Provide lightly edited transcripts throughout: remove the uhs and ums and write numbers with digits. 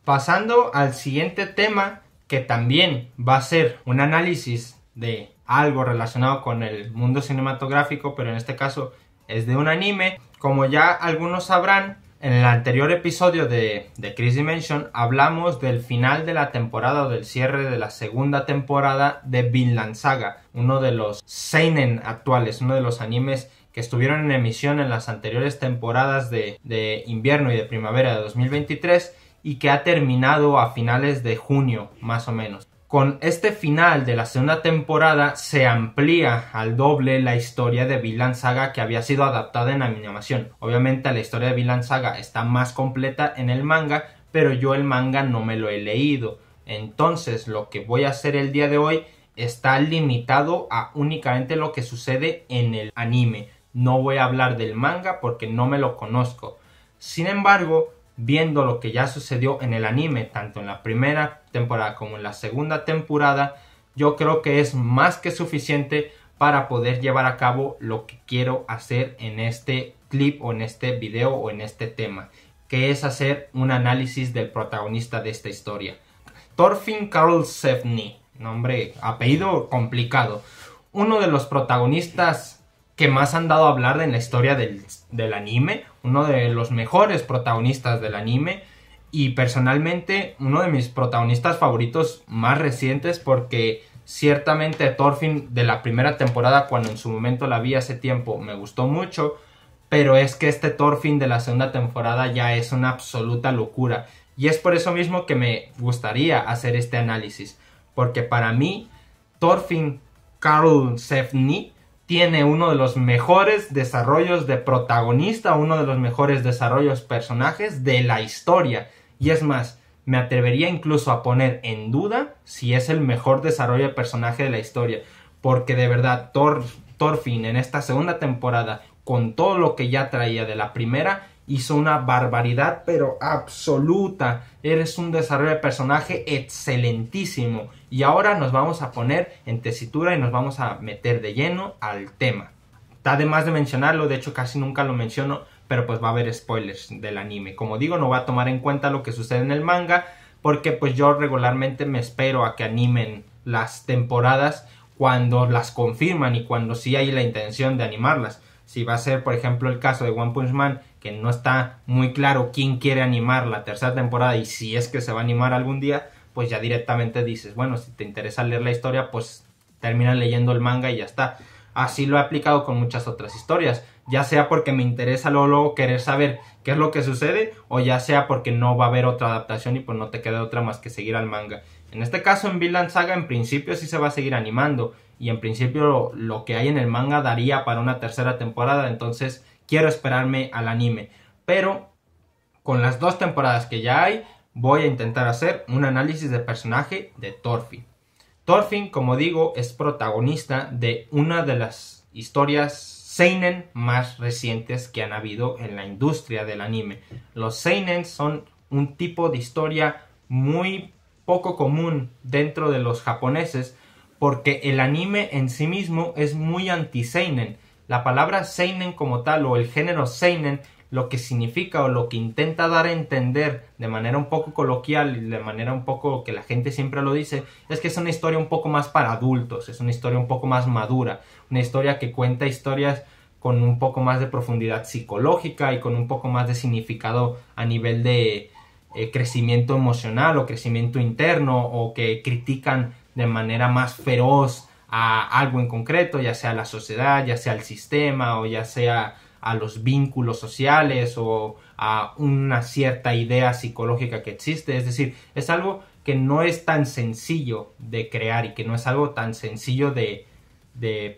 Pasando al siguiente tema, que también va a ser un análisis de algo relacionado con el mundo cinematográfico, pero en este caso es de un anime. Como ya algunos sabrán, en el anterior episodio de Chris Dimension hablamos del final de la temporada o del cierre de la segunda temporada de Vinland Saga, uno de los seinen actuales, uno de los animes que estuvieron en emisión en las anteriores temporadas de invierno y de primavera de 2023 y que ha terminado a finales de junio más o menos. Con este final de la segunda temporada se amplía al doble la historia de Vinland Saga, que había sido adaptada en animación. Obviamente la historia de Vinland Saga está más completa en el manga, pero yo el manga no me lo he leído. Entonces lo que voy a hacer el día de hoy está limitado a únicamente lo que sucede en el anime. No voy a hablar del manga porque no me lo conozco. Sin embargo, viendo lo que ya sucedió en el anime, tanto en la primera temporada como en la segunda temporada, yo creo que es más que suficiente para poder llevar a cabo lo que quiero hacer en este clip o en este video o en este tema, que es hacer un análisis del protagonista de esta historia. Thorfinn Karlsefni, nombre, apellido complicado, uno de los protagonistas que más han dado a hablar en la historia del anime, uno de los mejores protagonistas del anime y personalmente uno de mis protagonistas favoritos más recientes, porque ciertamente Thorfinn de la primera temporada, cuando en su momento la vi hace tiempo, me gustó mucho, pero es que este Thorfinn de la segunda temporada ya es una absoluta locura y es por eso mismo que me gustaría hacer este análisis, porque para mí Thorfinn Karlsefni tiene uno de los mejores desarrollos de protagonista, uno de los mejores desarrollos personajes de la historia. Y es más, me atrevería incluso a poner en duda si es el mejor desarrollo de personaje de la historia. Porque de verdad, Thorfinn en esta segunda temporada, con todo lo que ya traía de la primera, hizo una barbaridad, pero absoluta. Eres un desarrollo de personaje excelentísimo. Y ahora nos vamos a poner en tesitura y nos vamos a meter de lleno al tema. Está de más de mencionarlo, de hecho casi nunca lo menciono, pero pues va a haber spoilers del anime. Como digo, no voy a tomar en cuenta lo que sucede en el manga, porque pues yo regularmente me espero a que animen las temporadas cuando las confirman y cuando sí hay la intención de animarlas. Si va a ser, por ejemplo, el caso de One Punch Man, que no está muy claro quién quiere animar la tercera temporada y si es que se va a animar algún día, pues ya directamente dices, bueno, si te interesa leer la historia, pues termina leyendo el manga y ya está. Así lo he aplicado con muchas otras historias, ya sea porque me interesa luego querer saber qué es lo que sucede, o ya sea porque no va a haber otra adaptación y pues no te queda otra más que seguir al manga. En este caso, en Vinland Saga, en principio sí se va a seguir animando, y en principio lo que hay en el manga daría para una tercera temporada, entonces quiero esperarme al anime. Pero con las dos temporadas que ya hay, voy a intentar hacer un análisis de personaje de Thorfinn. Thorfinn, como digo, es protagonista de una de las historias seinen más recientes que han habido en la industria del anime. Los seinen son un tipo de historia muy poco común dentro de los japoneses, porque el anime en sí mismo es muy anti-seinen. La palabra seinen como tal, o el género seinen, lo que significa o lo que intenta dar a entender de manera un poco coloquial y de manera un poco que la gente siempre lo dice, es que es una historia un poco más para adultos, es una historia un poco más madura, una historia que cuenta historias con un poco más de profundidad psicológica y con un poco más de significado a nivel de crecimiento emocional o crecimiento interno, o que critican de manera más feroz a algo en concreto, ya sea la sociedad, ya sea el sistema, o ya sea a los vínculos sociales o a una cierta idea psicológica que existe. Es decir, es algo que no es tan sencillo de crear y que no es algo tan sencillo de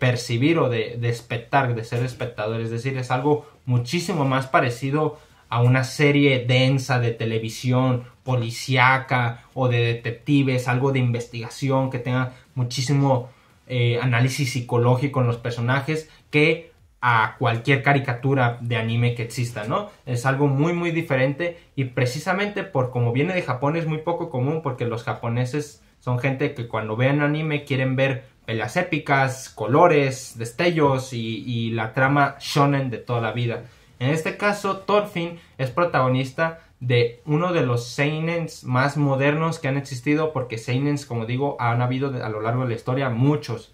percibir o de espectar, de ser espectador. Es decir, es algo muchísimo más parecido a una serie densa de televisión policíaca o de detectives, algo de investigación que tenga muchísimo análisis psicológico en los personajes, que a cualquier caricatura de anime que exista, ¿no? Es algo muy muy diferente, y precisamente por como viene de Japón es muy poco común, porque los japoneses son gente que cuando ven anime quieren ver peleas épicas, colores, destellos y la trama shonen de toda la vida. En este caso, Thorfinn es protagonista de uno de los seinens más modernos que han existido, porque seinens, como digo, han habido a lo largo de la historia muchos.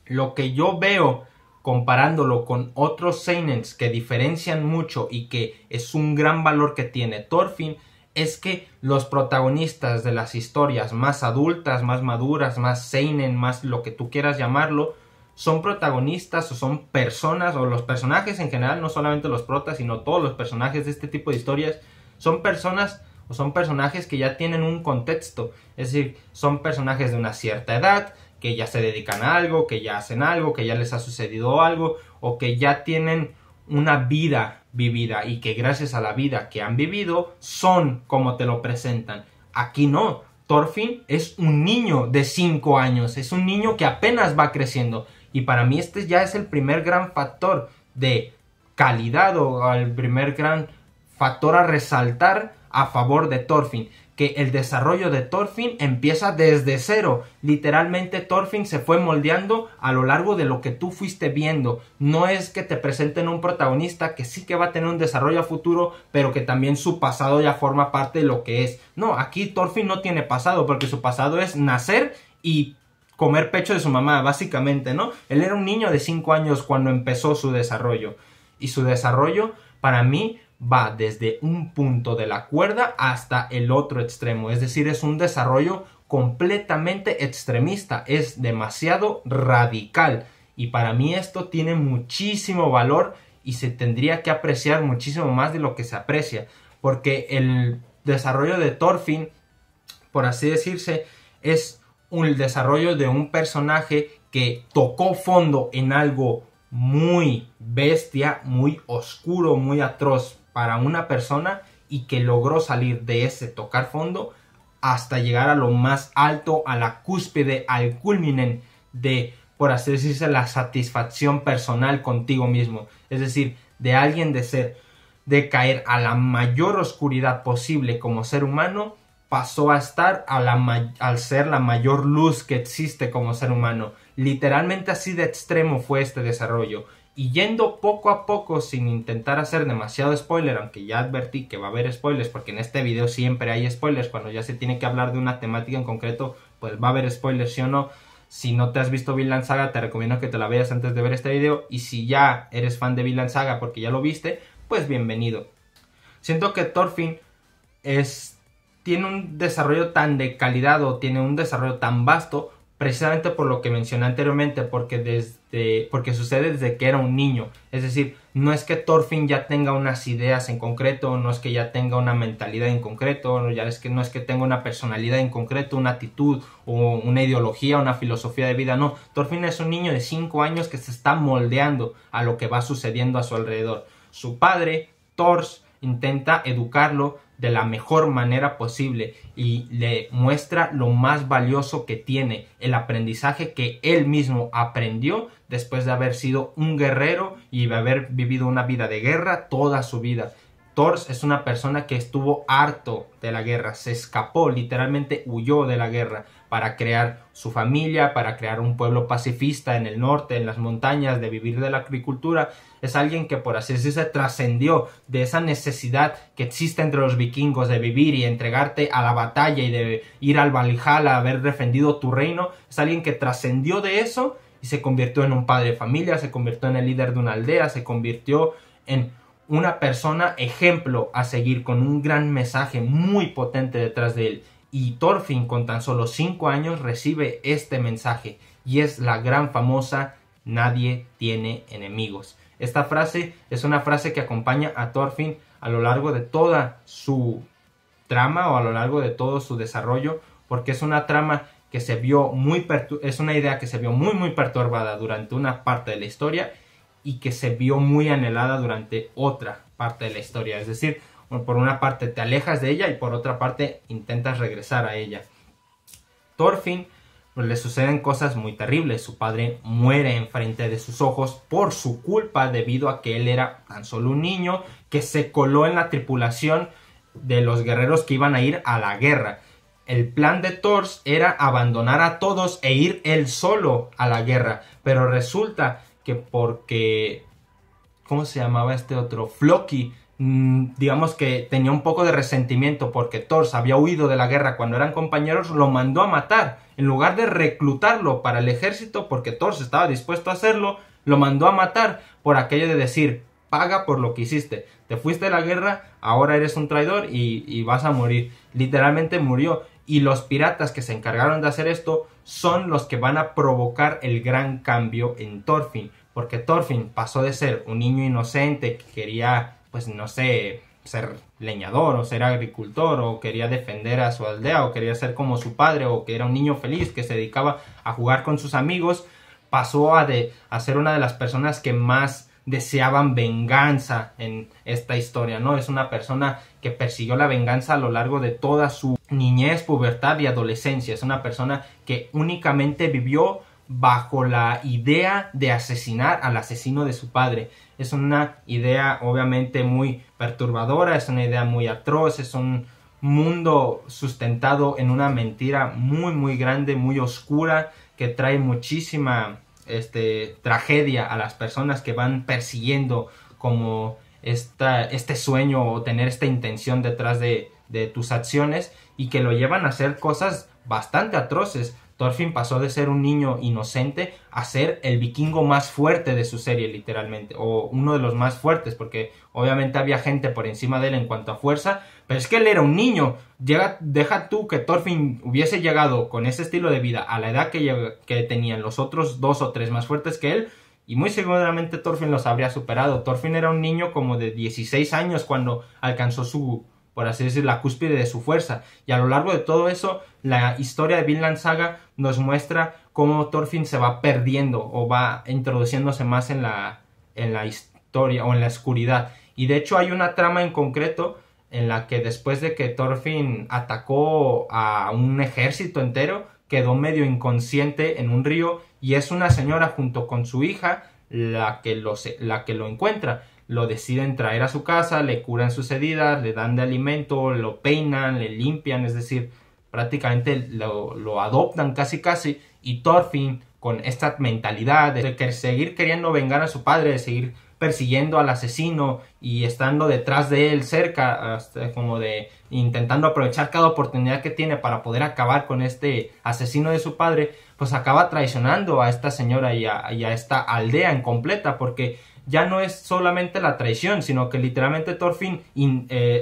Lo que yo veo comparándolo con otros seinens que diferencian mucho y que es un gran valor que tiene Thorfinn, es que los protagonistas de las historias más adultas, más maduras, más seinen, más lo que tú quieras llamarlo, son protagonistas o son personas, o los personajes en general, no solamente los protas, sino todos los personajes de este tipo de historias, son personas o son personajes que ya tienen un contexto, es decir, son personajes de una cierta edad, que ya se dedican a algo, que ya hacen algo, que ya les ha sucedido algo, o que ya tienen una vida vivida y que gracias a la vida que han vivido son como te lo presentan. Aquí no, Thorfinn es un niño de 5 años, es un niño que apenas va creciendo, y para mí este ya es el primer gran factor de calidad o el primer gran factor a resaltar a favor de Thorfinn, que el desarrollo de Thorfinn empieza desde cero. Literalmente Thorfinn se fue moldeando a lo largo de lo que tú fuiste viendo. No es que te presenten un protagonista que sí que va a tener un desarrollo a futuro, pero que también su pasado ya forma parte de lo que es. No, aquí Thorfinn no tiene pasado, porque su pasado es nacer y comer pecho de su mamá, básicamente, ¿no? Él era un niño de 5 años cuando empezó su desarrollo. Y su desarrollo, para mí, va desde un punto de la cuerda hasta el otro extremo. Es decir, es un desarrollo completamente extremista. Es demasiado radical. Y para mí esto tiene muchísimo valor y se tendría que apreciar muchísimo más de lo que se aprecia. Porque el desarrollo de Thorfinn, por así decirse, es un desarrollo de un personaje que tocó fondo en algo muy bestia, muy oscuro, muy atroz para una persona, y que logró salir de ese tocar fondo hasta llegar a lo más alto, a la cúspide, al culminen de, por así decirse, la satisfacción personal contigo mismo. Es decir, de alguien de caer a la mayor oscuridad posible como ser humano, pasó a estar al ser la mayor luz que existe como ser humano. Literalmente así de extremo fue este desarrollo. Y yendo poco a poco, sin intentar hacer demasiado spoiler, aunque ya advertí que va a haber spoilers, porque en este video siempre hay spoilers, cuando ya se tiene que hablar de una temática en concreto, pues va a haber spoilers, sí o no. Si no te has visto Vinland Saga, te recomiendo que te la veas antes de ver este video, y si ya eres fan de Vinland Saga porque ya lo viste, pues bienvenido. Siento que Thorfinn tiene un desarrollo tan de calidad, o tiene un desarrollo tan vasto, precisamente por lo que mencioné anteriormente, porque sucede desde que era un niño. Es decir, no es que Thorfinn ya tenga unas ideas en concreto, no es que ya tenga una mentalidad en concreto, no es que tenga una personalidad en concreto, una actitud o una ideología, una filosofía de vida. No, Thorfinn es un niño de 5 años que se está moldeando a lo que va sucediendo a su alrededor. Su padre, Thors, intenta educarlo de la mejor manera posible y le muestra lo más valioso que tiene, el aprendizaje que él mismo aprendió después de haber sido un guerrero y de haber vivido una vida de guerra toda su vida. Thors es una persona que estuvo harto de la guerra, se escapó, literalmente huyó de la guerra para crear su familia, para crear un pueblo pacifista en el norte, en las montañas, de vivir de la agricultura. Es alguien que, por así decirse, trascendió de esa necesidad que existe entre los vikingos de vivir y entregarte a la batalla y de ir al Valhalla, haber defendido tu reino. Es alguien que trascendió de eso y se convirtió en un padre de familia, se convirtió en el líder de una aldea, se convirtió en una persona ejemplo a seguir, con un gran mensaje muy potente detrás de él. Y Thorfinn, con tan solo 5 años, recibe este mensaje, y es la gran famosa: nadie tiene enemigos. Esta frase es una frase que acompaña a Thorfinn a lo largo de toda su trama, o a lo largo de todo su desarrollo, porque es una trama que se vio es una idea que se vio muy perturbada durante una parte de la historia, y que se vio muy anhelada durante otra parte de la historia. Es decir, por una parte te alejas de ella y por otra parte intentas regresar a ella. Thorfinn, pues, le suceden cosas muy terribles. Su padre muere enfrente de sus ojos por su culpa, debido a que él era tan solo un niño que se coló en la tripulación de los guerreros que iban a ir a la guerra. El plan de Thors era abandonar a todos e ir él solo a la guerra, pero resulta que porque, ¿cómo se llamaba este otro? Floki digamos que tenía un poco de resentimiento porque Thor había huido de la guerra cuando eran compañeros, lo mandó a matar. En lugar de reclutarlo para el ejército, porque Thor estaba dispuesto a hacerlo, lo mandó a matar por aquello de decir: paga por lo que hiciste, te fuiste de la guerra, ahora eres un traidor y vas a morir. Literalmente murió. Y los piratas que se encargaron de hacer esto son los que van a provocar el gran cambio en Thorfinn, porque Thorfinn pasó de ser un niño inocente que quería, pues no sé, ser leñador o ser agricultor, o quería defender a su aldea, o quería ser como su padre, o que era un niño feliz que se dedicaba a jugar con sus amigos, pasó a ser una de las personas que más deseaban venganza en esta historia, ¿no? Es una persona que persiguió la venganza a lo largo de toda su niñez, pubertad y adolescencia. Es una persona que únicamente vivió bajo la idea de asesinar al asesino de su padre. Es una idea obviamente muy perturbadora, es una idea muy atroz, es un mundo sustentado en una mentira muy muy grande, muy oscura, que trae muchísima tragedia a las personas que van persiguiendo como este sueño o tener esta intención detrás de tus acciones, y que lo llevan a hacer cosas bastante atroces. Thorfinn pasó de ser un niño inocente a ser el vikingo más fuerte de su serie, literalmente, o uno de los más fuertes, porque obviamente había gente por encima de él en cuanto a fuerza, pero es que él era un niño. Deja tú que Thorfinn hubiese llegado con ese estilo de vida a la edad que tenían los otros 2 o 3 más fuertes que él, y muy seguramente Thorfinn los habría superado. Thorfinn era un niño como de 16 años cuando alcanzó su, por así decir, la cúspide de su fuerza. Y a lo largo de todo eso, la historia de Vinland Saga nos muestra cómo Thorfinn se va perdiendo o va introduciéndose más en la historia o en la oscuridad. Y de hecho hay una trama en concreto en la que después de que Thorfinn atacó a un ejército entero, quedó medio inconsciente en un río, y es una señora junto con su hija la que lo encuentra. Lo deciden traer a su casa, le curan sus heridas, le dan de alimento, lo peinan, le limpian, es decir, prácticamente lo adoptan casi, y Thorfinn, con esta mentalidad de seguir queriendo vengar a su padre, de seguir persiguiendo al asesino y estando detrás de él cerca, como de intentando aprovechar cada oportunidad que tiene para poder acabar con este asesino de su padre, pues acaba traicionando a esta señora y a esta aldea en completa, porque ya no es solamente la traición, sino que literalmente Thorfinn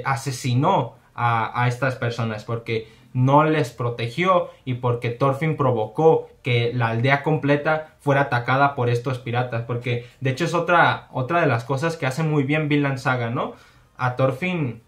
asesinó a estas personas, porque no les protegió y porque Thorfinn provocó que la aldea completa fuera atacada por estos piratas. Porque de hecho es otra de las cosas que hace muy bien Vinland Saga, ¿no? A Thorfinn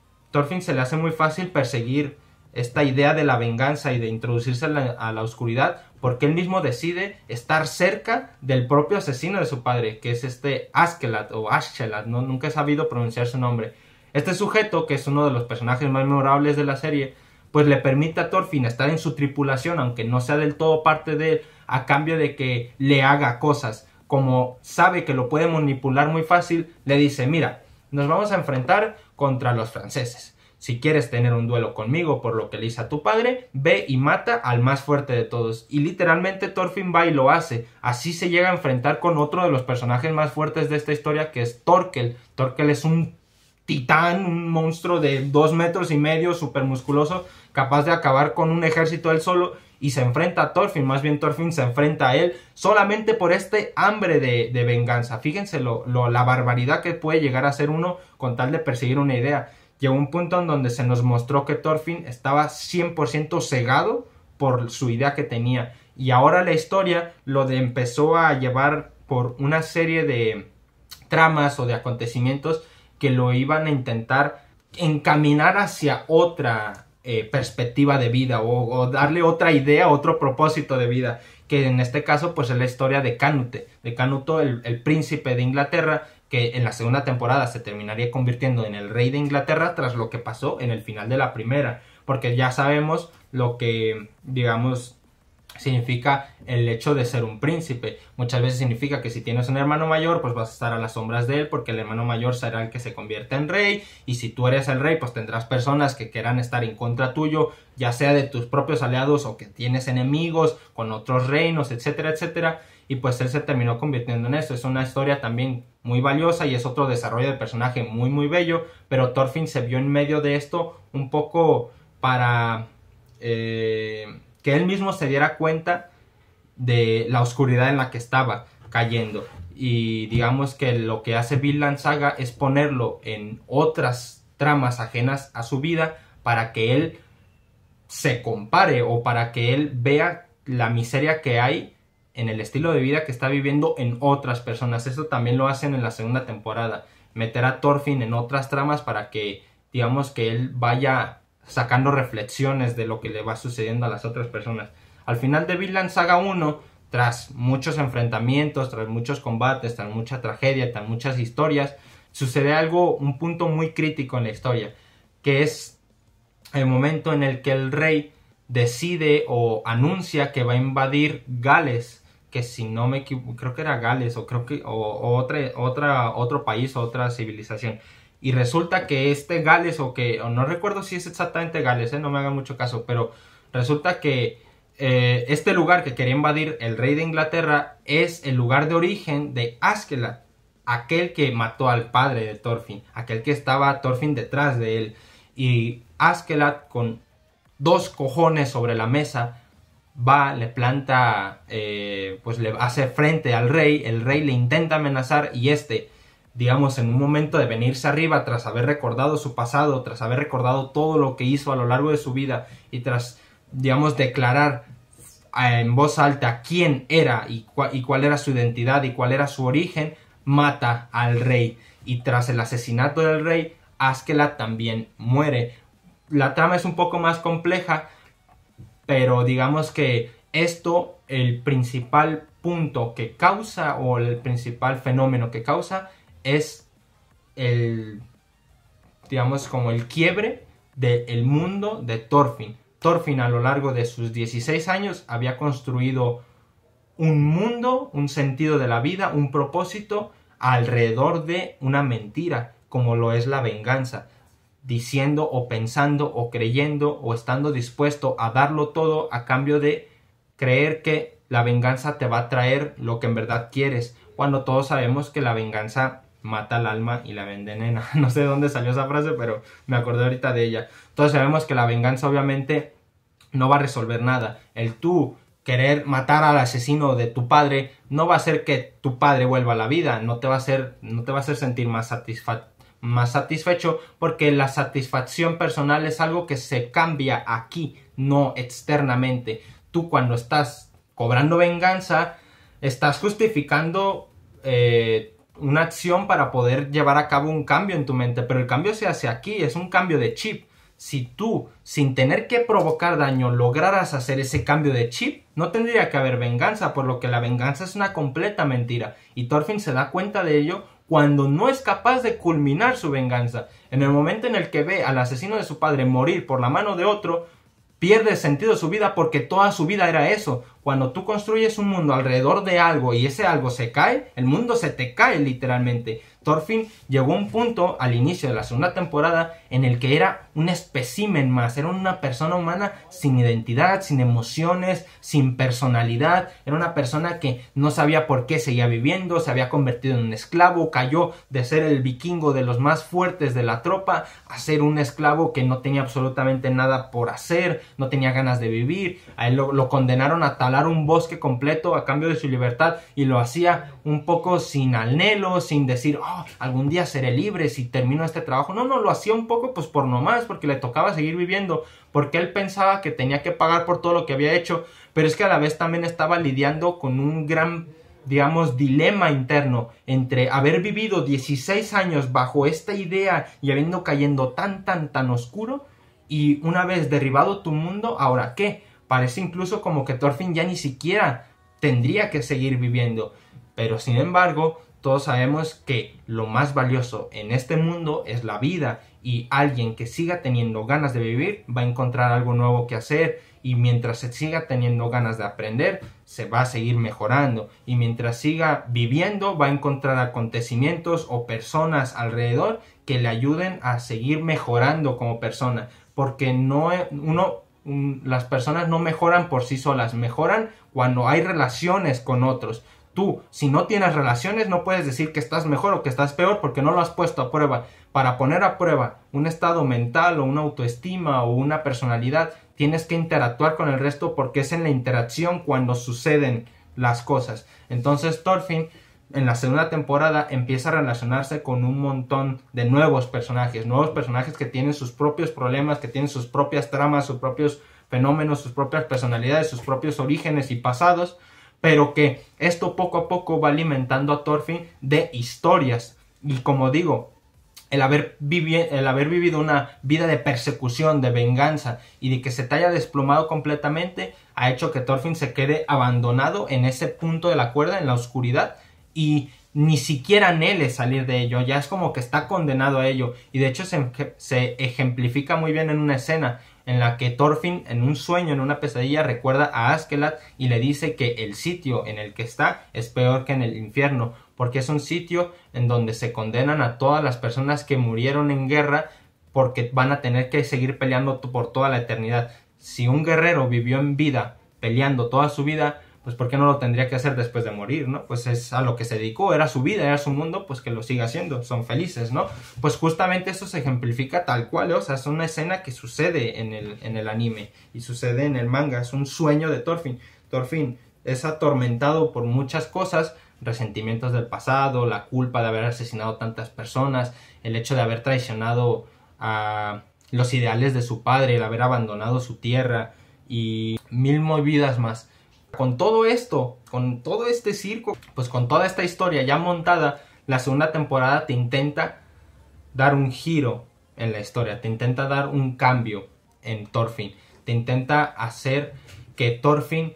se le hace muy fácil perseguir esta idea de la venganza y de introducirse a la oscuridad, porque él mismo decide estar cerca del propio asesino de su padre, que es Askeladd o Askeladd, ¿no? Nunca he sabido pronunciar su nombre. Este sujeto, que es uno de los personajes más memorables de la serie, pues le permite a Thorfinn estar en su tripulación, aunque no sea del todo parte de él, a cambio de que le haga cosas. Como sabe que lo puede manipular muy fácil, le dice: mira, nos vamos a enfrentar contra los franceses. Si quieres tener un duelo conmigo por lo que le hice a tu padre, ve y mata al más fuerte de todos. Y literalmente Thorfinn va y lo hace. Así se llega a enfrentar con otro de los personajes más fuertes de esta historia, que es Thorkel. Thorkel es un titán, un monstruo de 2,5 metros, súper musculoso, capaz de acabar con un ejército él solo, y se enfrenta a Thorfinn. Más bien Thorfinn se enfrenta a él solamente por este hambre de venganza. Fíjense la barbaridad que puede llegar a ser uno con tal de perseguir una idea. Llegó un punto en donde se nos mostró que Thorfinn estaba 100% cegado por su idea que tenía, y ahora la historia empezó a llevar por una serie de tramas o de acontecimientos que lo iban a intentar encaminar hacia otra perspectiva de vida, o darle otra idea, otro propósito de vida, que en este caso pues es la historia de Canuto, el príncipe de Inglaterra, que en la segunda temporada se terminaría convirtiendo en el rey de Inglaterra tras lo que pasó en el final de la primera, porque ya sabemos lo que, digamos, significa el hecho de ser un príncipe. Muchas veces significa que si tienes un hermano mayor, pues vas a estar a las sombras de él, porque el hermano mayor será el que se convierte en rey, y si tú eres el rey, pues tendrás personas que quieran estar en contra tuyo, ya sea de tus propios aliados o que tienes enemigos con otros reinos, etcétera, etcétera. y pues él se terminó convirtiendo en eso. Es una historia también muy valiosa y es otro desarrollo de personaje muy muy bello, pero Thorfinn se vio en medio de esto un poco para que él mismo se diera cuenta de la oscuridad en la que estaba cayendo, y digamos que lo que hace Vinland Saga es ponerlo en otras tramas ajenas a su vida para que él se compare o para que él vea la miseria que hay en el estilo de vida que está viviendo en otras personas. Eso también lo hacen en la segunda temporada, meter a Thorfinn en otras tramas para que digamos que él vaya sacando reflexiones de lo que le va sucediendo a las otras personas. Al final de Vinland Saga 1, tras muchos enfrentamientos, tras muchos combates, tras mucha tragedia, tras muchas historias, sucede algo, un punto muy crítico en la historia, que es el momento en el que el rey decide o anuncia que va a invadir Gales, que si no me equivoco, creo que era Gales o creo que otro país o otra civilización. Y resulta que este Gales o no recuerdo si es exactamente Gales, no me hagan mucho caso, pero resulta que este lugar que quería invadir el rey de Inglaterra es el lugar de origen de Askeladd, aquel que mató al padre de Thorfinn, aquel que estaba Thorfinn detrás de él. Y Askeladd, con 2 cojones sobre la mesa, va, le planta, pues le hace frente al rey. El rey le intenta amenazar y digamos, en un momento de venirse arriba, tras haber recordado su pasado, tras haber recordado todo lo que hizo a lo largo de su vida y tras, digamos, declarar en voz alta quién era y cuál era su identidad y cuál era su origen, mata al rey. Y tras el asesinato del rey, Askeladd también muere. La trama es un poco más compleja, pero digamos que el principal punto que causa o el principal fenómeno que causa es digamos, como el quiebre del mundo de Thorfinn. Thorfinn, a lo largo de sus 16 años, había construido un mundo, un sentido de la vida, un propósito alrededor de una mentira, como lo es la venganza, diciendo o pensando o creyendo o estando dispuesto a darlo todo a cambio de creer que la venganza te va a traer lo que en verdad quieres, cuando todos sabemos que la venganza mata el alma y la envenena. No sé de dónde salió esa frase, pero me acordé ahorita de ella. Todos sabemos que la venganza obviamente no va a resolver nada. El tú querer matar al asesino de tu padre no va a hacer que tu padre vuelva a la vida, no te va a hacer sentir más satisfecho, porque la satisfacción personal es algo que se cambia aquí, no externamente. Tú, cuando estás cobrando venganza, estás justificando una acción para poder llevar a cabo un cambio en tu mente, pero el cambio se hace aquí, es un cambio de chip. Si tú, sin tener que provocar daño, lograras hacer ese cambio de chip, no tendría que haber venganza, por lo que la venganza es una completa mentira. Y Thorfinn se da cuenta de ello cuando no es capaz de culminar su venganza. En el momento en el que ve al asesino de su padre morir por la mano de otro, pierde el sentido de su vida, porque toda su vida era eso. Cuando tú construyes un mundo alrededor de algo y ese algo se cae, el mundo se te cae literalmente. Thorfinn llegó a un punto al inicio de la segunda temporada en el que era un espécimen más, era una persona humana sin identidad, sin emociones, sin personalidad, era una persona que no sabía por qué seguía viviendo, se había convertido en un esclavo, cayó de ser el vikingo de los más fuertes de la tropa a ser un esclavo que no tenía absolutamente nada por hacer, no tenía ganas de vivir. A él lo condenaron a talar un bosque completo a cambio de su libertad, y lo hacía un poco sin anhelo, sin decir, algún día seré libre si termino este trabajo. No, lo hacía un poco pues por nomás, porque le tocaba seguir viviendo, porque él pensaba que tenía que pagar por todo lo que había hecho, pero es que a la vez también estaba lidiando con un gran, digamos, dilema interno entre haber vivido 16 años bajo esta idea y habiendo cayendo tan oscuro, y una vez derribado tu mundo, ¿ahora qué? Parece incluso como que Thorfinn ya ni siquiera tendría que seguir viviendo. Pero sin embargo, todos sabemos que lo más valioso en este mundo es la vida, y alguien que siga teniendo ganas de vivir va a encontrar algo nuevo que hacer, y mientras se siga teniendo ganas de aprender, se va a seguir mejorando, y mientras siga viviendo va a encontrar acontecimientos o personas alrededor que le ayuden a seguir mejorando como persona, porque las personas no mejoran por sí solas, mejoran cuando hay relaciones con otros. Tú, si no tienes relaciones, no puedes decir que estás mejor o que estás peor porque no lo has puesto a prueba. Para poner a prueba un estado mental o una autoestima o una personalidad, tienes que interactuar con el resto porque es en la interacción cuando suceden las cosas. Entonces Thorfinn en la segunda temporada empieza a relacionarse con un montón de nuevos personajes que tienen sus propios problemas, que tienen sus propias tramas, sus propios fenómenos, sus propias personalidades, sus propios orígenes y pasados, pero que esto poco a poco va alimentando a Thorfinn de historias. Y como digo, el haber vivido una vida de persecución, de venganza y de que se te haya desplomado completamente, ha hecho que Thorfinn se quede abandonado en ese punto de la cuerda, en la oscuridad, y ni siquiera anhele salir de ello. Ya es como que está condenado a ello. Y de hecho se ejemplifica muy bien en una escena en la que Thorfinn, en un sueño, en una pesadilla, recuerda a Askeladd y le dice que el sitio en el que está es peor que en el infierno, porque es un sitio en donde se condenan a todas las personas que murieron en guerra, porque van a tener que seguir peleando por toda la eternidad. Si un guerrero vivió en vida peleando toda su vida, pues ¿por qué no lo tendría que hacer después de morir, no? Pues es a lo que se dedicó, era su vida, era su mundo, pues que lo siga haciendo, son felices, ¿no? Pues justamente eso se ejemplifica tal cual, o sea, es una escena que sucede en el anime y sucede en el manga, es un sueño de Thorfinn. Thorfinn es atormentado por muchas cosas, resentimientos del pasado, la culpa de haber asesinado tantas personas, el hecho de haber traicionado a los ideales de su padre, el haber abandonado su tierra y mil movidas más. Con todo esto, con todo este circo, pues con toda esta historia ya montada, la segunda temporada te intenta dar un giro en la historia, te intenta dar un cambio en Thorfinn, te intenta hacer que Thorfinn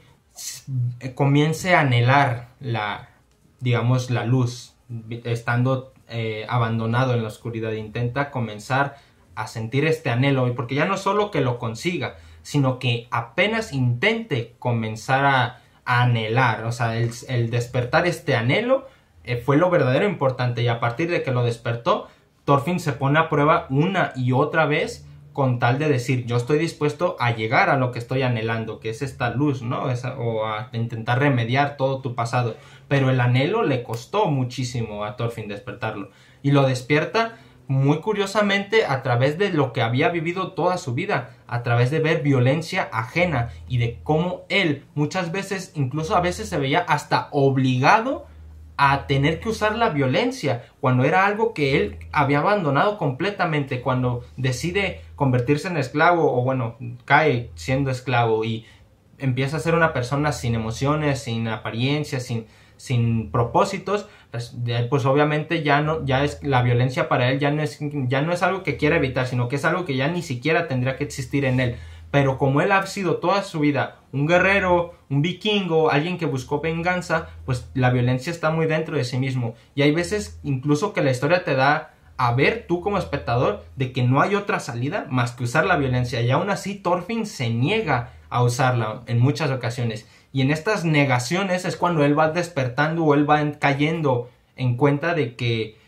comience a anhelar la luz, estando abandonado en la oscuridad, intenta comenzar a sentir este anhelo, porque ya no solo que lo consiga, sino que apenas intente comenzar a anhelar, o sea, el despertar este anhelo fue lo verdadero importante, y a partir de que lo despertó, Thorfinn se pone a prueba una y otra vez con tal de decir, yo estoy dispuesto a llegar a lo que estoy anhelando, que es esta luz, ¿no? O a intentar remediar todo tu pasado, pero el anhelo le costó muchísimo a Thorfinn despertarlo, y lo despierta muy curiosamente a través de lo que había vivido toda su vida, a través de ver violencia ajena y de cómo él muchas veces, incluso a veces se veía hasta obligado a tener que usar la violencia cuando era algo que él había abandonado completamente, cuando decide convertirse en esclavo, o bueno, cae siendo esclavo y empieza a ser una persona sin emociones, sin apariencia, sin propósitos, pues obviamente ya es la violencia para él, ya no es algo que quiera evitar, sino que es algo que ya ni siquiera tendría que existir en él. Pero como él ha sido toda su vida un guerrero, un vikingo, alguien que buscó venganza, pues la violencia está muy dentro de sí mismo. Y hay veces incluso que la historia te da a ver tú como espectador de que no hay otra salida más que usar la violencia, y aún así Thorfinn se niega a usarla en muchas ocasiones. Y en estas negaciones es cuando él va despertando, o él va cayendo en cuenta de que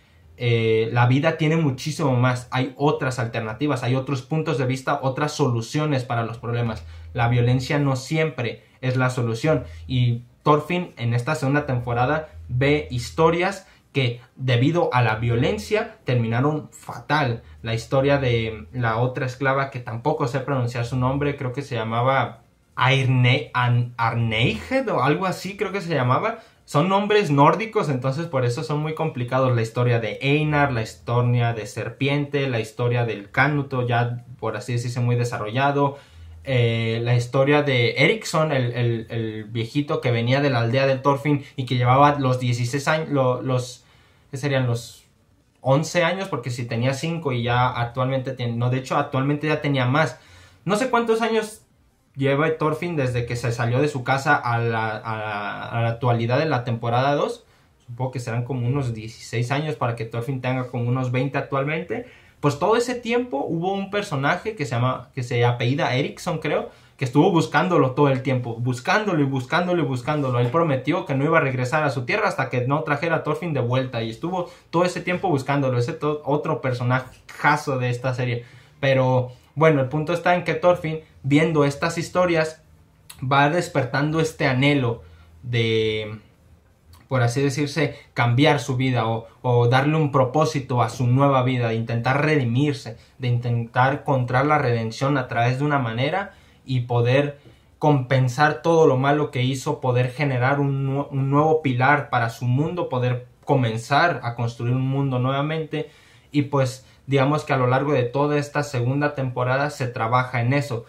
la vida tiene muchísimo más. Hay otras alternativas, hay otros puntos de vista, otras soluciones para los problemas. La violencia no siempre es la solución. Y Thorfinn en esta segunda temporada ve historias que debido a la violencia terminaron fatal. La historia de la otra esclava, que tampoco sé pronunciar su nombre, creo que se llamaba Arneiged o algo así, creo que se llamaba. Son nombres nórdicos, entonces por eso son muy complicados. La historia de Einar, la historia de Serpiente, la historia del Canuto, ya por así decirse muy desarrollado. La historia de Eriksson, el viejito que venía de la aldea de Thorfinn y que llevaba los 16 años, ¿qué serían? Los 11 años, porque si tenía 5 y ya actualmente de hecho actualmente ya tenía más. No sé cuántos años lleva Thorfinn desde que se salió de su casa a la actualidad de la temporada 2. Supongo que serán como unos 16 años para que Thorfinn tenga como unos 20 actualmente. Pues todo ese tiempo hubo un personaje que se apellida Eriksson, creo, que estuvo buscándolo todo el tiempo, buscándolo y buscándolo y buscándolo. Él prometió que no iba a regresar a su tierra hasta que no trajera a Thorfinn de vuelta, y estuvo todo ese tiempo buscándolo. Ese otro personajazo de esta serie. Pero bueno, el punto está en que Thorfinn, viendo estas historias, va despertando este anhelo de por así decirse, cambiar su vida o darle un propósito a su nueva vida, de intentar redimirse, de intentar encontrar la redención a través de una manera y poder compensar todo lo malo que hizo, poder generar un nuevo pilar para su mundo, poder comenzar a construir un mundo nuevamente. Y pues digamos que a lo largo de toda esta segunda temporada se trabaja en eso.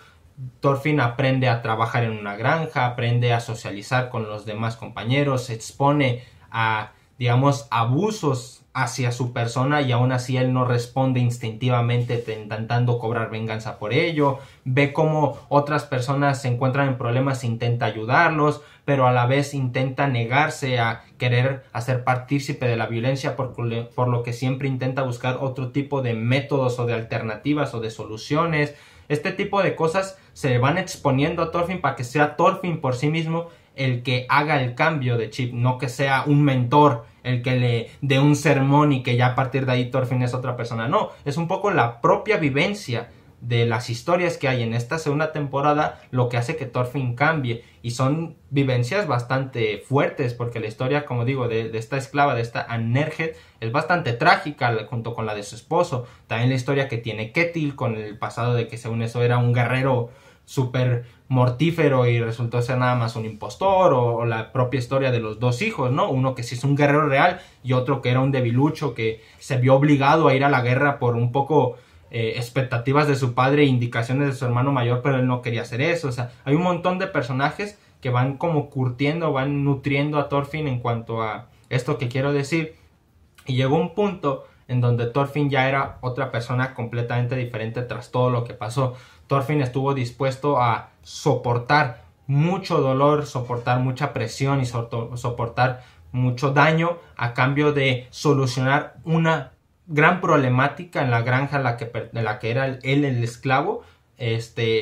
Thorfinn aprende a trabajar en una granja, aprende a socializar con los demás compañeros, se expone a, digamos, abusos hacia su persona y aún así él no responde instintivamente intentando cobrar venganza por ello. Ve cómo otras personas se encuentran en problemas e intenta ayudarlos, pero a la vez intenta negarse a querer hacer partícipe de la violencia, por lo que siempre intenta buscar otro tipo de métodos o de alternativas o de soluciones. Este tipo de cosas se van exponiendo a Thorfinn para que sea Thorfinn por sí mismo el que haga el cambio de chip, no que sea un mentor el que le dé un sermón y que ya a partir de ahí Thorfinn es otra persona. No, es un poco la propia vivencia de las historias que hay en esta segunda temporada lo que hace que Thorfinn cambie, y son vivencias bastante fuertes porque la historia, como digo, de esta esclava, de esta Anerget, es bastante trágica junto con la de su esposo. También la historia que tiene Ketil con el pasado de que según eso era un guerrero súper mortífero y resultó ser nada más un impostor, o la propia historia de los dos hijos, ¿no? Uno que sí es un guerrero real y otro que era un debilucho que se vio obligado a ir a la guerra por un poco expectativas de su padre e indicaciones de su hermano mayor, pero él no quería hacer eso. O sea, hay un montón de personajes que van como curtiendo, van nutriendo a Thorfinn en cuanto a esto que quiero decir, y llegó un punto en donde Thorfinn ya era otra persona completamente diferente tras todo lo que pasó. Thorfinn estuvo dispuesto a soportar mucho dolor, soportar mucha presión y soportar mucho daño a cambio de solucionar una gran problemática en la granja en la que era él el esclavo,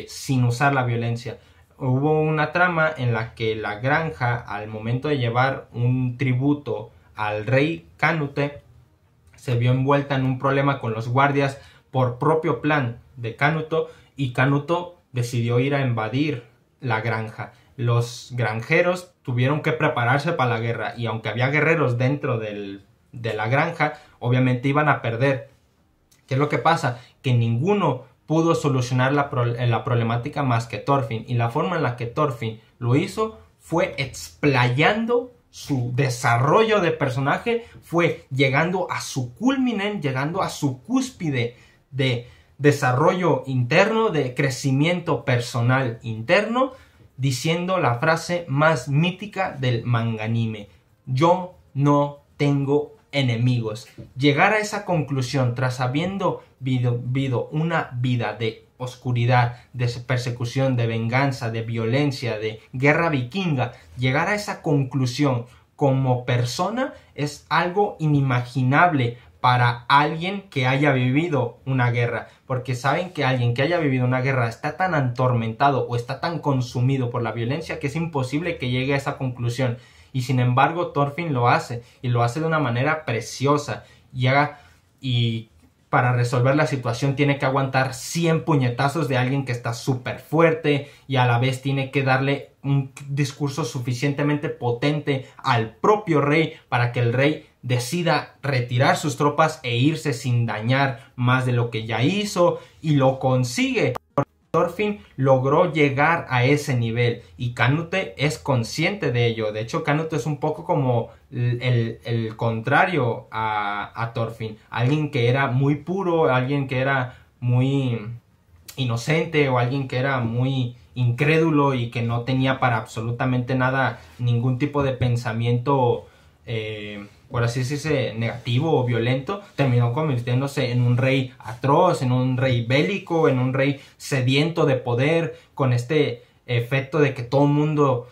sin usar la violencia. Hubo una trama en la que la granja, al momento de llevar un tributo al rey Canute, se vio envuelta en un problema con los guardias por propio plan de Canuto, y Canuto decidió ir a invadir la granja. Los granjeros tuvieron que prepararse para la guerra, y aunque había guerreros dentro de la granja, obviamente iban a perder. ¿Qué es lo que pasa? Que ninguno pudo solucionar la problemática más que Thorfinn, y la forma en la que Thorfinn lo hizo fue explayando su desarrollo de personaje, fue llegando a su culminen, llegando a su cúspide de desarrollo interno, de crecimiento personal interno, diciendo la frase más mítica del manga anime: yo no tengo enemigos. Llegar a esa conclusión tras habiendo vivido una vida de oscuridad, de persecución, de venganza, de violencia, de guerra vikinga, llegar a esa conclusión como persona es algo inimaginable para alguien que haya vivido una guerra, porque saben que alguien que haya vivido una guerra está tan atormentado o está tan consumido por la violencia que es imposible que llegue a esa conclusión. Y sin embargo Thorfinn lo hace, y lo hace de una manera preciosa. Y para resolver la situación tiene que aguantar 100 puñetazos de alguien que está súper fuerte, y a la vez tiene que darle un discurso suficientemente potente al propio rey para que el rey decida retirar sus tropas e irse sin dañar más de lo que ya hizo, y lo consigue. Thorfinn logró llegar a ese nivel y Canute es consciente de ello. De hecho, Canute es un poco como el contrario a Thorfinn. Alguien que era muy puro, alguien que era muy inocente, o alguien que era muy incrédulo y que no tenía para absolutamente nada ningún tipo de pensamiento por así decirse negativo o violento, terminó convirtiéndose en un rey atroz, en un rey bélico, en un rey sediento de poder, con este efecto de que todo el mundo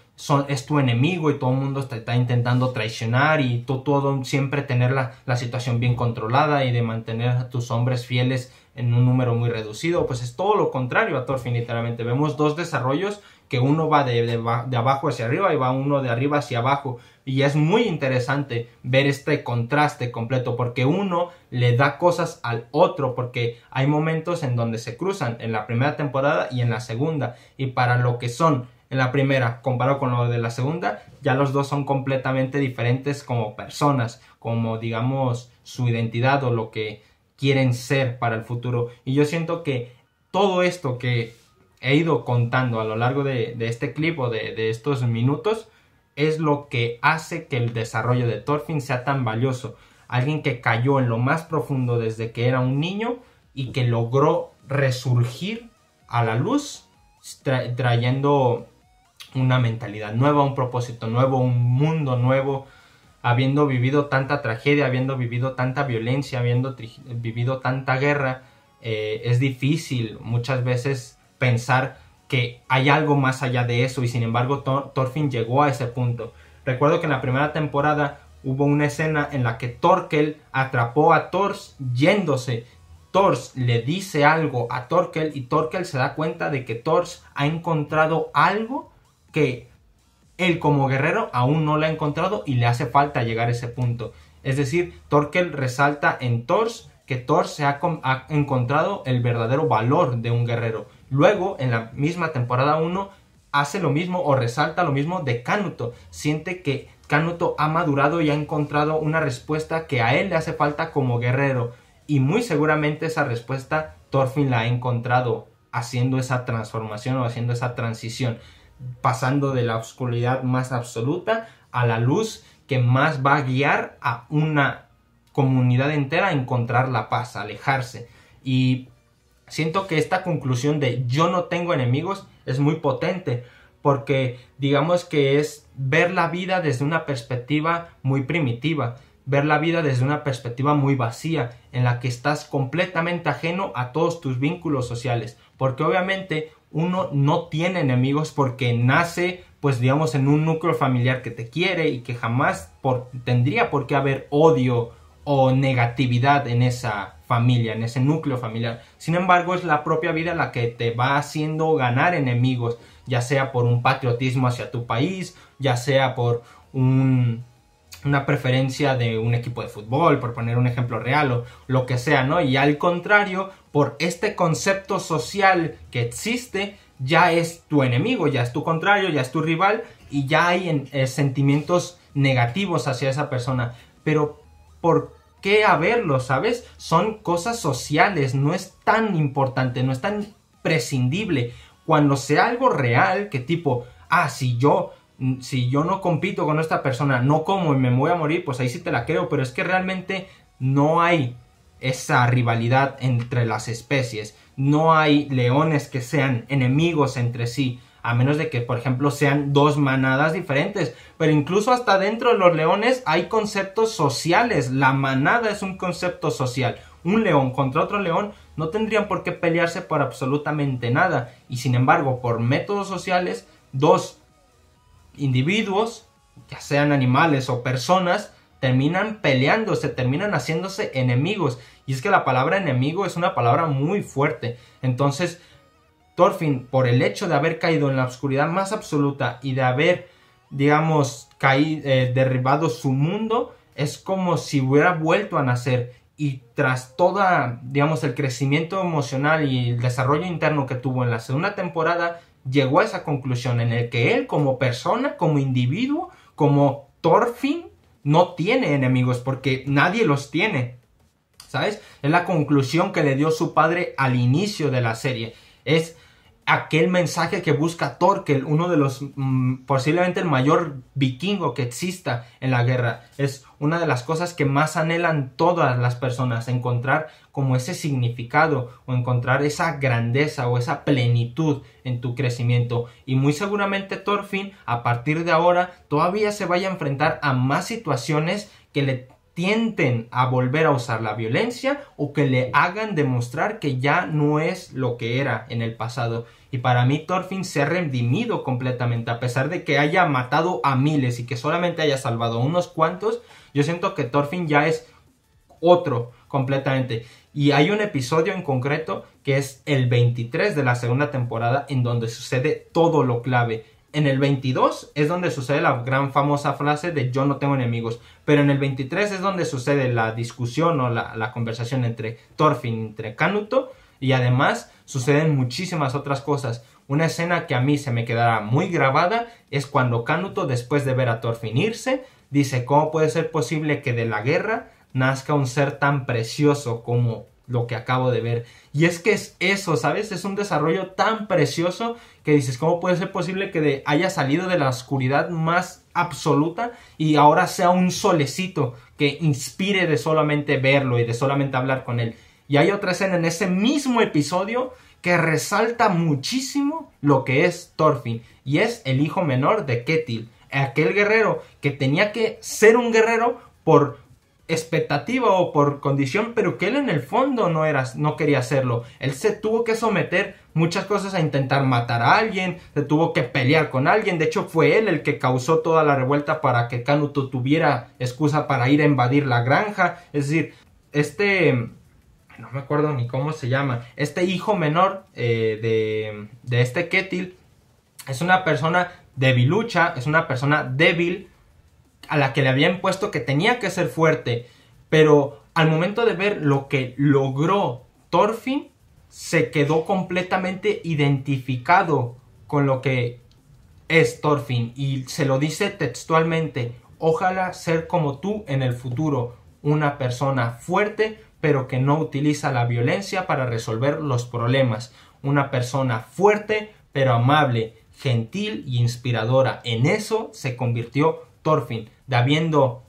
es tu enemigo y todo el mundo te está intentando traicionar, y todo siempre tener la situación bien controlada y de mantener a tus hombres fieles en un número muy reducido. Pues es todo lo contrario a Thorfinn, literalmente. Vemos dos desarrollos, que uno va de abajo hacia arriba y va uno de arriba hacia abajo, y es muy interesante ver este contraste completo, porque uno le da cosas al otro, porque hay momentos en donde se cruzan en la primera temporada y en la segunda, y para lo que son en la primera comparado con lo de la segunda, ya los dos son completamente diferentes como personas, como digamos su identidad o lo que quieren ser para el futuro. Y yo siento que todo esto que he ido contando a lo largo de este clip o de estos minutos es lo que hace que el desarrollo de Thorfinn sea tan valioso. Alguien que cayó en lo más profundo desde que era un niño y que logró resurgir a la luz trayendo una mentalidad nueva, un propósito nuevo, un mundo nuevo, habiendo vivido tanta tragedia, habiendo vivido tanta violencia, habiendo vivido tanta guerra. Es difícil muchas veces pensar que hay algo más allá de eso y sin embargo Thorfinn llegó a ese punto. Recuerdo que en la primera temporada hubo una escena en la que Thorkel atrapó a Thors yéndose. Thors le dice algo a Thorkel y Thorkel se da cuenta de que Thors ha encontrado algo que él como guerrero aún no lo ha encontrado y le hace falta llegar a ese punto. Es decir, Thorkel resalta en Thors que Thor se ha encontrado el verdadero valor de un guerrero. Luego, en la misma temporada 1, hace lo mismo o resalta lo mismo de Canuto. Siente que Canuto ha madurado y ha encontrado una respuesta que a él le hace falta como guerrero. Y muy seguramente esa respuesta Thorfinn la ha encontrado haciendo esa transformación o haciendo esa transición. Pasando de la oscuridad más absoluta a la luz que más va a guiar a una comunidad entera a encontrar la paz, a alejarse. Y siento que esta conclusión de yo no tengo enemigos es muy potente, porque digamos que es ver la vida desde una perspectiva muy primitiva, ver la vida desde una perspectiva muy vacía, en la que estás completamente ajeno a todos tus vínculos sociales, porque obviamente uno no tiene enemigos porque nace, pues digamos, en un núcleo familiar que te quiere y que jamás tendría por qué haber odio o negatividad en esa familia, en ese núcleo familiar. Sin embargo, es la propia vida la que te va haciendo ganar enemigos, ya sea por un patriotismo hacia tu país, ya sea por una preferencia de un equipo de fútbol, por poner un ejemplo real o lo que sea, ¿no? Y al contrario, por este concepto social que existe, ya es tu enemigo, ya es tu contrario, ya es tu rival y ya hay sentimientos negativos hacia esa persona. Pero ¿por qué haberlo, sabes? Son cosas sociales, no es tan importante, no es tan prescindible. Cuando sea algo real, que tipo, si yo no compito con esta persona, no como y me voy a morir, pues ahí sí te la creo, pero es que realmente no hay esa rivalidad entre las especies, no hay leones que sean enemigos entre sí, a menos de que, por ejemplo, sean dos manadas diferentes, pero incluso hasta dentro de los leones hay conceptos sociales, la manada es un concepto social, un león contra otro león no tendrían por qué pelearse por absolutamente nada, y sin embargo, por métodos sociales, dos individuos, ya sean animales o personas, terminan peleándose, terminan haciéndose enemigos. Y es que la palabra enemigo es una palabra muy fuerte. Entonces, Thorfinn, por el hecho de haber caído en la oscuridad más absoluta y de haber, digamos, derribado su mundo, es como si hubiera vuelto a nacer. Y tras toda, digamos, el crecimiento emocional y el desarrollo interno que tuvo en la segunda temporada, llegó a esa conclusión en el que él como persona, como individuo, como Thorfinn, no tiene enemigos porque nadie los tiene, ¿sabes? Es la conclusión que le dio su padre al inicio de la serie. Es aquel mensaje que busca Thorkel, uno de los, posiblemente el mayor vikingo que exista en la guerra. Es una de las cosas que más anhelan todas las personas, encontrar como ese significado o encontrar esa grandeza o esa plenitud en tu crecimiento. Y muy seguramente Thorfinn, a partir de ahora, todavía se vaya a enfrentar a más situaciones que le tienten a volver a usar la violencia o que le hagan demostrar que ya no es lo que era en el pasado. Y para mí Thorfinn se ha redimido completamente, a pesar de que haya matado a miles y que solamente haya salvado a unos cuantos. Yo siento que Thorfinn ya es otro completamente. Y hay un episodio en concreto que es el 23 de la segunda temporada en donde sucede todo lo clave. En el 22 es donde sucede la gran famosa frase de yo no tengo enemigos. Pero en el 23 es donde sucede la discusión o la conversación entre Thorfinn, entre Canuto. Y además suceden muchísimas otras cosas. Una escena que a mí se me quedará muy grabada es cuando Kanuto, después de ver a Thorfinn irse, dice: ¿cómo puede ser posible que de la guerra nazca un ser tan precioso como lo que acabo de ver? Y es que es eso, ¿sabes? Es un desarrollo tan precioso que dices: ¿cómo puede ser posible que haya salido de la oscuridad más absoluta y ahora sea un solecito que inspire de solamente verlo y de solamente hablar con él? Y hay otra escena en ese mismo episodio que resalta muchísimo lo que es Thorfinn, y es el hijo menor de Ketil, aquel guerrero que tenía que ser un guerrero por expectativa o por condición, pero que él en el fondo no quería hacerlo. Él se tuvo que someter muchas cosas a intentar matar a alguien, se tuvo que pelear con alguien. De hecho, fue él el que causó toda la revuelta para que Kanuto tuviera excusa para ir a invadir la granja. Es decir, no me acuerdo ni cómo se llama, este hijo menor de este Ketil es una persona debilucha, es una persona débil a la que le habían puesto que tenía que ser fuerte, pero al momento de ver lo que logró Thorfinn, se quedó completamente identificado con lo que es Thorfinn, y se lo dice textualmente: ojalá ser como tú en el futuro, una persona fuerte pero que no utiliza la violencia para resolver los problemas, una persona fuerte pero amable, gentil y inspiradora. En eso se convirtió Thorfinn. De habiendo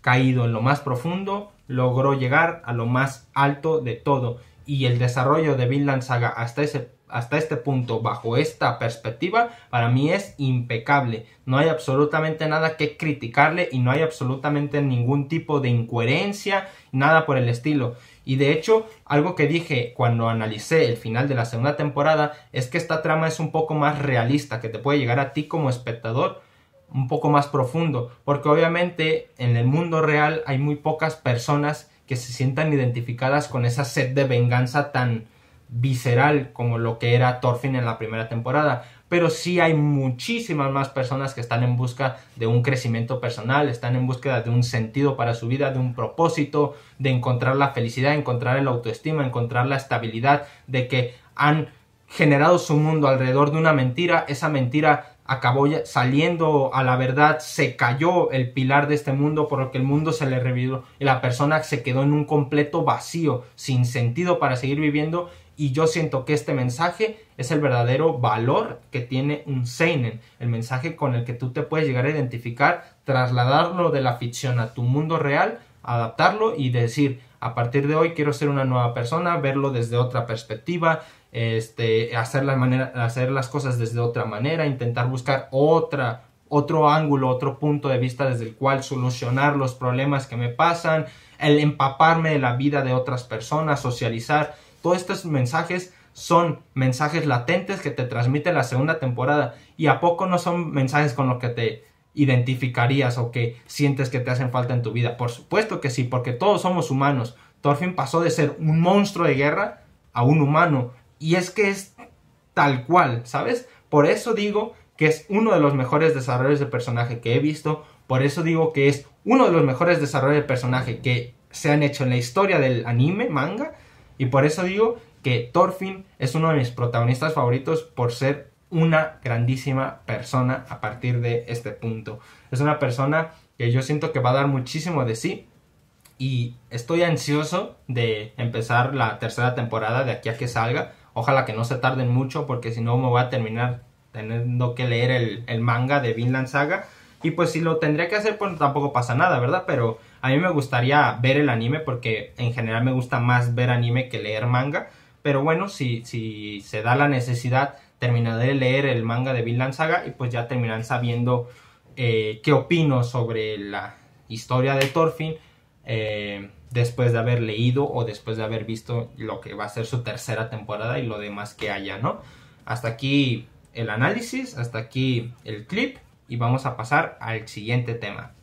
caído en lo más profundo, logró llegar a lo más alto de todo. Y el desarrollo de Vinland Saga hasta este punto, bajo esta perspectiva, para mí es impecable. No hay absolutamente nada que criticarle y no hay absolutamente ningún tipo de incoherencia, nada por el estilo. Y de hecho, algo que dije cuando analicé el final de la segunda temporada es que esta trama es un poco más realista, que te puede llegar a ti como espectador un poco más profundo, porque obviamente en el mundo real hay muy pocas personas que se sientan identificadas con esa sed de venganza tan visceral como lo que era Thorfinn en la primera temporada, pero sí hay muchísimas más personas que están en busca de un crecimiento personal, están en búsqueda de un sentido para su vida, de un propósito, de encontrar la felicidad, encontrar el autoestima, encontrar la estabilidad, de que han generado su mundo alrededor de una mentira, esa mentira acabó saliendo a la verdad, se cayó el pilar de este mundo por lo que el mundo se le revivió y la persona se quedó en un completo vacío, sin sentido para seguir viviendo. Y yo siento que este mensaje es el verdadero valor que tiene un seinen, el mensaje con el que tú te puedes llegar a identificar, trasladarlo de la ficción a tu mundo real, adaptarlo y decir: a partir de hoy quiero ser una nueva persona, verlo desde otra perspectiva, hacer las cosas desde otra manera, intentar buscar otro ángulo, otro punto de vista desde el cual solucionar los problemas que me pasan, el empaparme de la vida de otras personas, socializar. Todos estos mensajes son mensajes latentes que te transmite la segunda temporada, y a poco no son mensajes con los que te identificarías o que sientes que te hacen falta en tu vida. Por supuesto que sí, porque todos somos humanos. Thorfinn pasó de ser un monstruo de guerra a un humano, y es que es tal cual, ¿sabes? Por eso digo que es uno de los mejores desarrollos de personaje que he visto, por eso digo que es uno de los mejores desarrollos de personaje que se han hecho en la historia del anime, manga, y por eso digo que Thorfinn es uno de mis protagonistas favoritos por ser una grandísima persona a partir de este punto. Es una persona que yo siento que va a dar muchísimo de sí, y estoy ansioso de empezar la tercera temporada de aquí a que salga. Ojalá que no se tarden mucho, porque si no me voy a terminar teniendo que leer el manga de Vinland Saga. Y pues si lo tendría que hacer, pues tampoco pasa nada, ¿verdad? Pero a mí me gustaría ver el anime, porque en general me gusta más ver anime que leer manga. Pero bueno, si se da la necesidad, terminaré de leer el manga de Vinland Saga y pues ya terminarán sabiendo qué opino sobre la historia de Thorfinn después de haber leído o después de haber visto lo que va a ser su tercera temporada y lo demás que haya, ¿no? Hasta aquí el análisis, hasta aquí el clip, y vamos a pasar al siguiente tema.